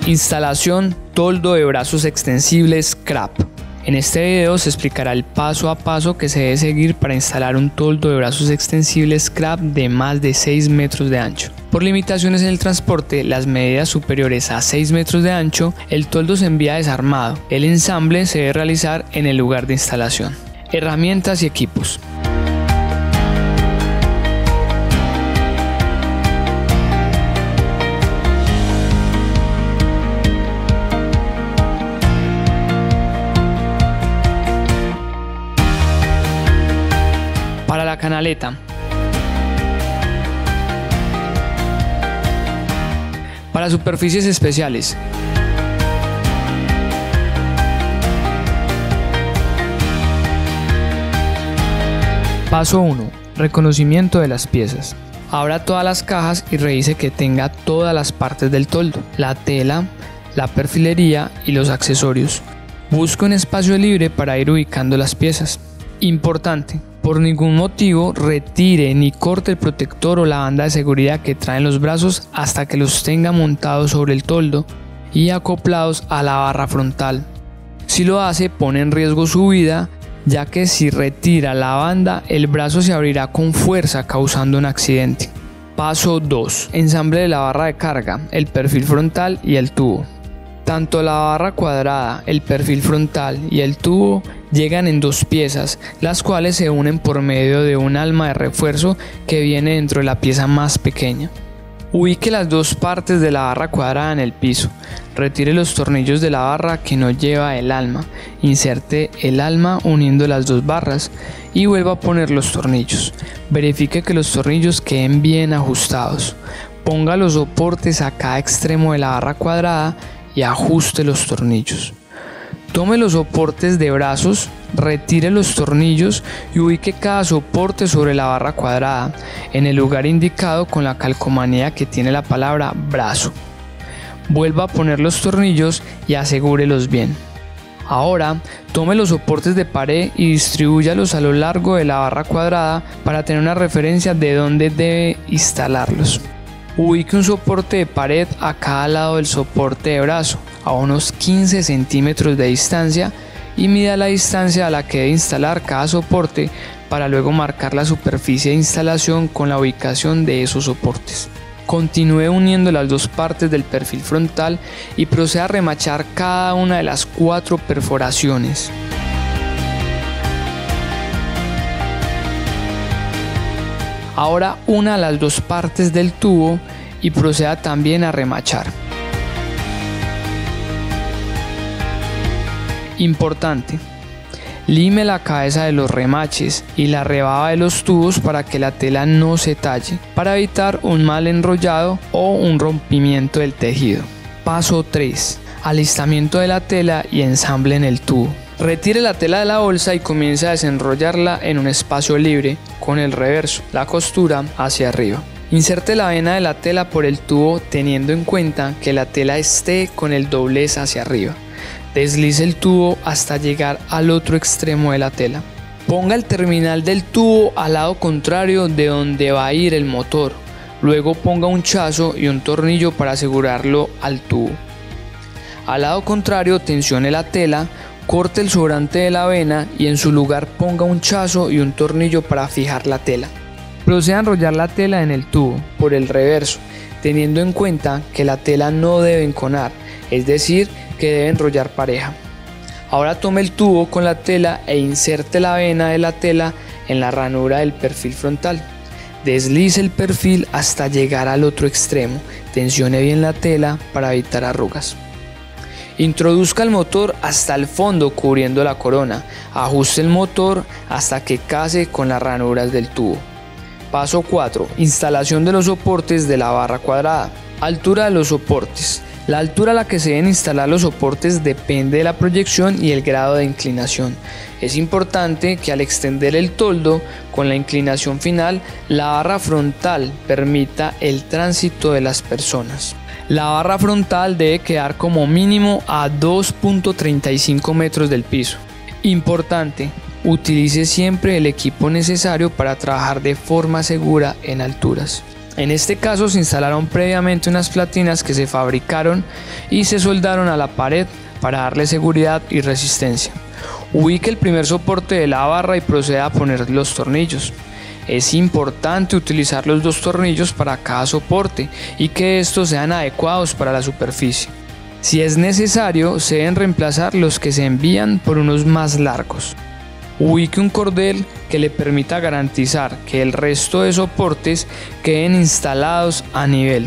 Instalación toldo de brazos extensibles CRAP. En este video se explicará el paso a paso que se debe seguir para instalar un toldo de brazos extensibles CRAP de más de 6 metros de ancho. Por limitaciones en el transporte, las medidas superiores a 6 metros de ancho, el toldo se envía desarmado. El ensamble se debe realizar en el lugar de instalación. Herramientas y equipos. Para la canaleta. Para superficies especiales. Paso 1. Reconocimiento de las piezas. Abra todas las cajas y revise que tenga todas las partes del toldo, la tela, la perfilería y los accesorios. Busque un espacio libre para ir ubicando las piezas. Importante. Por ningún motivo retire ni corte el protector o la banda de seguridad que traen los brazos hasta que los tenga montados sobre el toldo y acoplados a la barra frontal. Si lo hace, pone en riesgo su vida, ya que si retira la banda, el brazo se abrirá con fuerza causando un accidente. Paso 2. Ensamble de la barra de carga, el perfil frontal y el tubo. Tanto la barra cuadrada, el perfil frontal y el tubo llegan en dos piezas, las cuales se unen por medio de un alma de refuerzo que viene dentro de la pieza más pequeña. Ubique las dos partes de la barra cuadrada en el piso, retire los tornillos de la barra que no lleva el alma, inserte el alma uniendo las dos barras y vuelva a poner los tornillos. Verifique que los tornillos queden bien ajustados. Ponga los soportes a cada extremo de la barra cuadrada y ajuste los tornillos. Tome los soportes de brazos, retire los tornillos y ubique cada soporte sobre la barra cuadrada en el lugar indicado con la calcomanía que tiene la palabra brazo. Vuelva a poner los tornillos y asegúrelos bien. Ahora tome los soportes de pared y distribúyalos a lo largo de la barra cuadrada para tener una referencia de dónde debe instalarlos. Ubique un soporte de pared a cada lado del soporte de brazo, a unos 15 centímetros de distancia, y mida la distancia a la que debe instalar cada soporte para luego marcar la superficie de instalación con la ubicación de esos soportes. Continúe uniendo las dos partes del perfil frontal y proceda a remachar cada una de las 4 perforaciones. Ahora una las dos partes del tubo y proceda también a remachar. Importante: lime la cabeza de los remaches y la rebaba de los tubos para que la tela no se talle, para evitar un mal enrollado o un rompimiento del tejido. Paso 3. Alistamiento de la tela y ensamble en el tubo. Retire la tela de la bolsa y comience a desenrollarla en un espacio libre con el reverso, la costura hacia arriba. Inserte la vena de la tela por el tubo teniendo en cuenta que la tela esté con el doblez hacia arriba. Deslice el tubo hasta llegar al otro extremo de la tela. Ponga el terminal del tubo al lado contrario de donde va a ir el motor. Luego ponga un chazo y un tornillo para asegurarlo al tubo. Al lado contrario tensione la tela, corte el sobrante de la vena y en su lugar ponga un chazo y un tornillo para fijar la tela. Proceda a enrollar la tela en el tubo por el reverso, teniendo en cuenta que la tela no debe enconar, es decir, que debe enrollar pareja. Ahora tome el tubo con la tela e inserte la vena de la tela en la ranura del perfil frontal. Deslice el perfil hasta llegar al otro extremo, tensione bien la tela para evitar arrugas. Introduzca el motor hasta el fondo cubriendo la corona. Ajuste el motor hasta que case con las ranuras del tubo. Paso 4. Instalación de los soportes de la barra cuadrada. Altura de los soportes. La altura a la que se deben instalar los soportes depende de la proyección y el grado de inclinación. Es importante que al extender el toldo con la inclinación final, la barra frontal permita el tránsito de las personas. La barra frontal debe quedar como mínimo a 2.35 metros del piso. Importante, utilice siempre el equipo necesario para trabajar de forma segura en alturas. En este caso se instalaron previamente unas platinas que se fabricaron y se soldaron a la pared para darle seguridad y resistencia. Ubique el primer soporte de la barra y proceda a poner los tornillos. Es importante utilizar los 2 tornillos para cada soporte y que estos sean adecuados para la superficie. Si es necesario, se deben reemplazar los que se envían por unos más largos. Ubique un cordel que le permita garantizar que el resto de soportes queden instalados a nivel.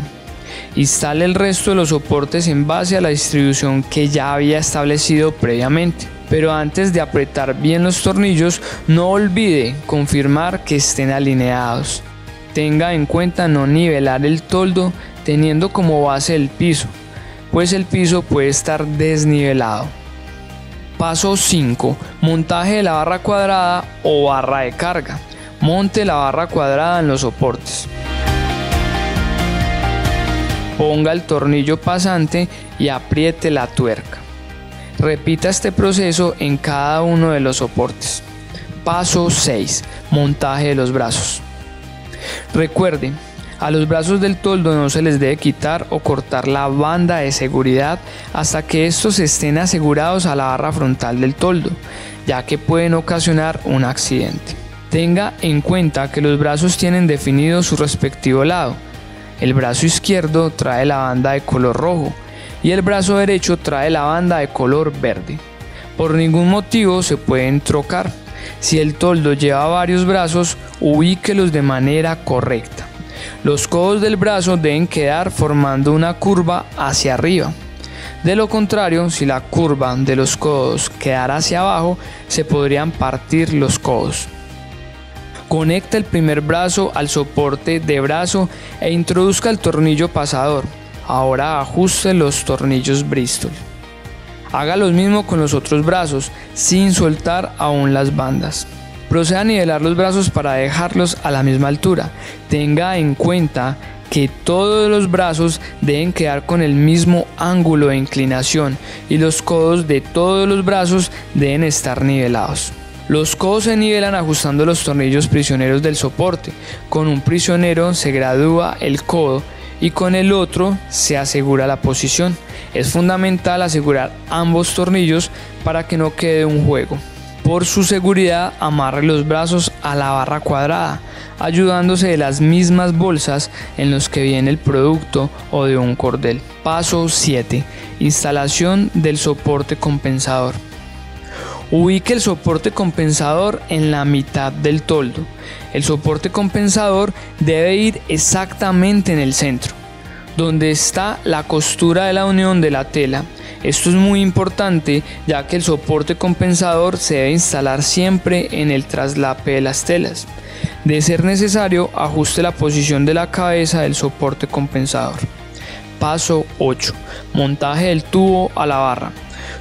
Instale el resto de los soportes en base a la distribución que ya había establecido previamente. Pero antes de apretar bien los tornillos, no olvide confirmar que estén alineados. Tenga en cuenta no nivelar el toldo teniendo como base el piso, pues el piso puede estar desnivelado. Paso 5. Montaje de la barra cuadrada o barra de carga. Monte la barra cuadrada en los soportes. Ponga el tornillo pasante y apriete la tuerca. Repita este proceso en cada uno de los soportes. Paso 6. Montaje de los brazos. Recuerde, a los brazos del toldo no se les debe quitar o cortar la banda de seguridad hasta que estos estén asegurados a la barra frontal del toldo, ya que pueden ocasionar un accidente. Tenga en cuenta que los brazos tienen definido su respectivo lado. El brazo izquierdo trae la banda de color rojo y el brazo derecho trae la banda de color verde. Por ningún motivo se pueden trocar. Si el toldo lleva varios brazos, ubíquelos de manera correcta. Los codos del brazo deben quedar formando una curva hacia arriba. De lo contrario, si la curva de los codos quedara hacia abajo, se podrían partir los codos. Conecta el primer brazo al soporte de brazo e introduzca el tornillo pasador. Ahora ajuste los tornillos Bristol. Haga lo mismo con los otros brazos, sin soltar aún las bandas. Proceda a nivelar los brazos para dejarlos a la misma altura. Tenga en cuenta que todos los brazos deben quedar con el mismo ángulo de inclinación y los codos de todos los brazos deben estar nivelados. Los codos se nivelan ajustando los tornillos prisioneros del soporte. Con un prisionero se gradúa el codo y con el otro se asegura la posición. Es fundamental asegurar ambos tornillos para que no quede un juego. Por su seguridad, amarre los brazos a la barra cuadrada, ayudándose de las mismas bolsas en los que viene el producto o de un cordel. Paso 7. Instalación del soporte compensador. Ubique el soporte compensador en la mitad del toldo. El soporte compensador debe ir exactamente en el centro, donde está la costura de la unión de la tela. Esto es muy importante, ya que el soporte compensador se debe instalar siempre en el traslape de las telas. De ser necesario, ajuste la posición de la cabeza del soporte compensador. Paso 8. Montaje del tubo a la barra.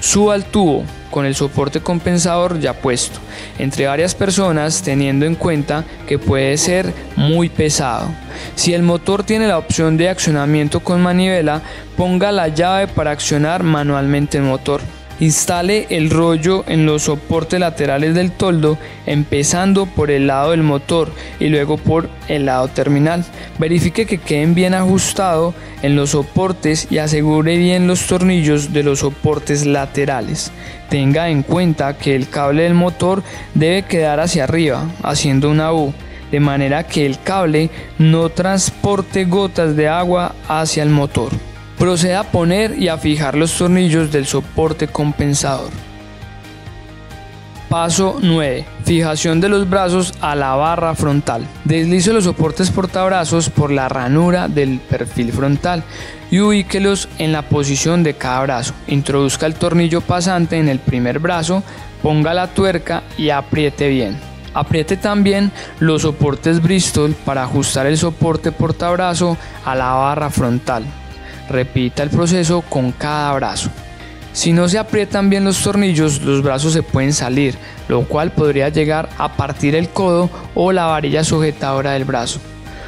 Suba el tubo con el soporte compensador ya puesto entre varias personas, teniendo en cuenta que puede ser muy pesado. Si el motor tiene la opción de accionamiento con manivela, ponga la llave para accionar manualmente el motor. Instale el rollo en los soportes laterales del toldo, empezando por el lado del motor y luego por el lado terminal. Verifique que queden bien ajustados en los soportes y asegure bien los tornillos de los soportes laterales. Tenga en cuenta que el cable del motor debe quedar hacia arriba, haciendo una U, de manera que el cable no transporte gotas de agua hacia el motor. Proceda a poner y a fijar los tornillos del soporte compensador. Paso 9. Fijación de los brazos a la barra frontal. Deslice los soportes portabrazos por la ranura del perfil frontal y ubíquelos en la posición de cada brazo. Introduzca el tornillo pasante en el primer brazo, ponga la tuerca y apriete bien. Apriete también los soportes Bristol para ajustar el soporte portabrazo a la barra frontal. Repita el proceso con cada brazo. Si no se aprietan bien los tornillos, los brazos se pueden salir, lo cual podría llegar a partir el codo o la varilla sujetadora del brazo.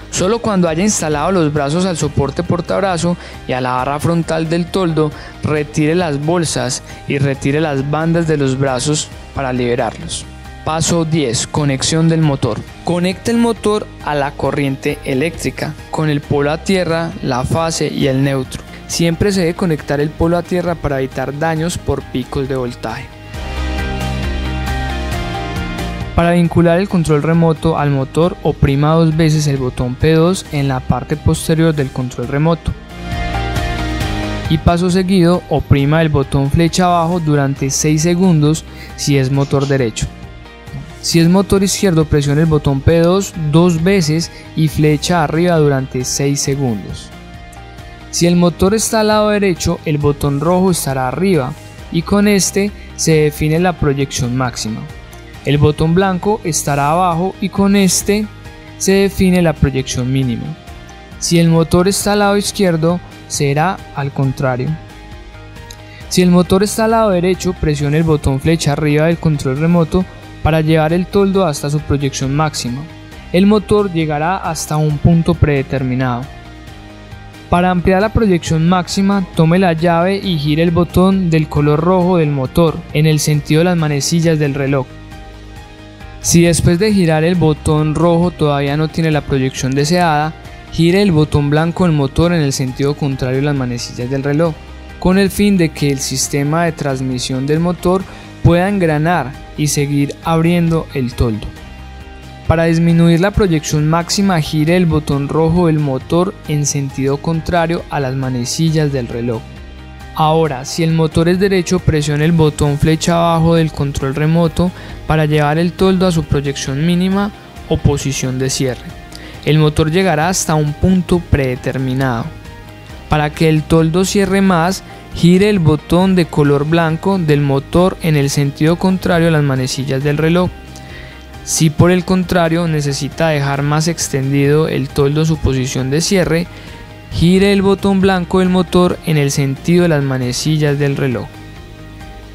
Solo cuando haya instalado los brazos al soporte portabrazo y a la barra frontal del toldo, retire las bolsas y retire las bandas de los brazos para liberarlos. Paso 10. Conexión del motor. Conecta el motor a la corriente eléctrica con el polo a tierra, la fase y el neutro. Siempre se debe conectar el polo a tierra para evitar daños por picos de voltaje. Para vincular el control remoto al motor, oprima 2 veces el botón P2 en la parte posterior del control remoto. Y paso seguido, oprima el botón flecha abajo durante 6 segundos si es motor derecho. Si es motor izquierdo, presione el botón P2 2 veces y flecha arriba durante 6 segundos. Si el motor está al lado derecho, el botón rojo estará arriba y con este se define la proyección máxima. El botón blanco estará abajo y con este se define la proyección mínima. Si el motor está al lado izquierdo, será al contrario. Si el motor está al lado derecho, presione el botón flecha arriba del control remoto para llevar el toldo hasta su proyección máxima. El motor llegará hasta un punto predeterminado. Para ampliar la proyección máxima, tome la llave y gire el botón del color rojo del motor en el sentido de las manecillas del reloj. Si después de girar el botón rojo todavía no tiene la proyección deseada, gire el botón blanco del motor en el sentido contrario de las manecillas del reloj, con el fin de que el sistema de transmisión del motor pueda engranar y seguir abriendo el toldo. Para disminuir la proyección máxima, gire el botón rojo del motor en sentido contrario a las manecillas del reloj. Ahora, si el motor es derecho, presione el botón flecha abajo del control remoto para llevar el toldo a su proyección mínima o posición de cierre. El motor llegará hasta un punto predeterminado. Para que el toldo cierre más, gire el botón de color blanco del motor en el sentido contrario a las manecillas del reloj. Si por el contrario necesita dejar más extendido el toldo a su posición de cierre, gire el botón blanco del motor en el sentido de las manecillas del reloj.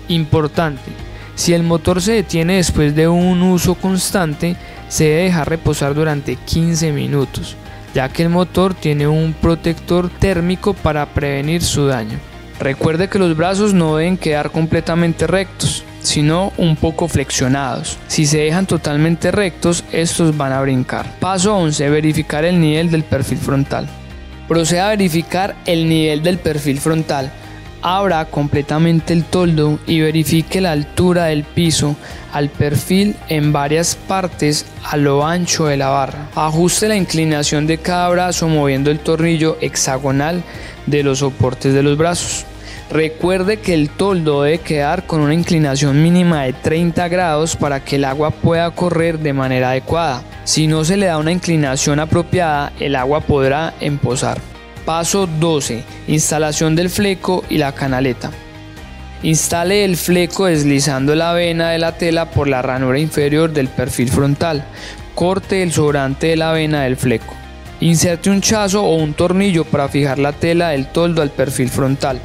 Importante: si el motor se detiene después de un uso constante, se debe dejar reposar durante 15 minutos, ya que el motor tiene un protector térmico para prevenir su daño. Recuerde que los brazos no deben quedar completamente rectos, sino un poco flexionados. Si se dejan totalmente rectos, estos van a brincar. Paso 11. Verificar el nivel del perfil frontal. Proceda a verificar el nivel del perfil frontal. Abra completamente el toldo y verifique la altura del piso al perfil en varias partes a lo ancho de la barra. Ajuste la inclinación de cada brazo moviendo el tornillo hexagonal de los soportes de los brazos. Recuerde que el toldo debe quedar con una inclinación mínima de 30 grados para que el agua pueda correr de manera adecuada. Si no se le da una inclinación apropiada, el agua podrá empozar. Paso 12. Instalación del fleco y la canaleta. Instale el fleco deslizando la vena de la tela por la ranura inferior del perfil frontal. Corte el sobrante de la vena del fleco. Inserte un chazo o un tornillo para fijar la tela del toldo al perfil frontal.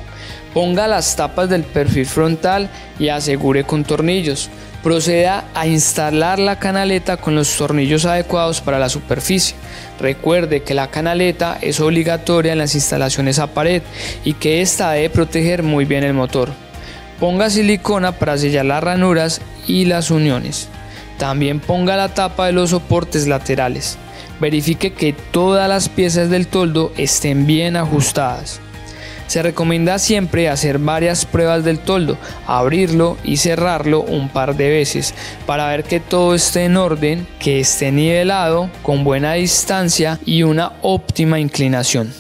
Ponga las tapas del perfil frontal y asegure con tornillos. Proceda a instalar la canaleta con los tornillos adecuados para la superficie. Recuerde que la canaleta es obligatoria en las instalaciones a pared y que ésta debe proteger muy bien el motor. Ponga silicona para sellar las ranuras y las uniones. También ponga la tapa de los soportes laterales. Verifique que todas las piezas del toldo estén bien ajustadas. Se recomienda siempre hacer varias pruebas del toldo, abrirlo y cerrarlo un par de veces para ver que todo esté en orden, que esté nivelado, con buena distancia y una óptima inclinación.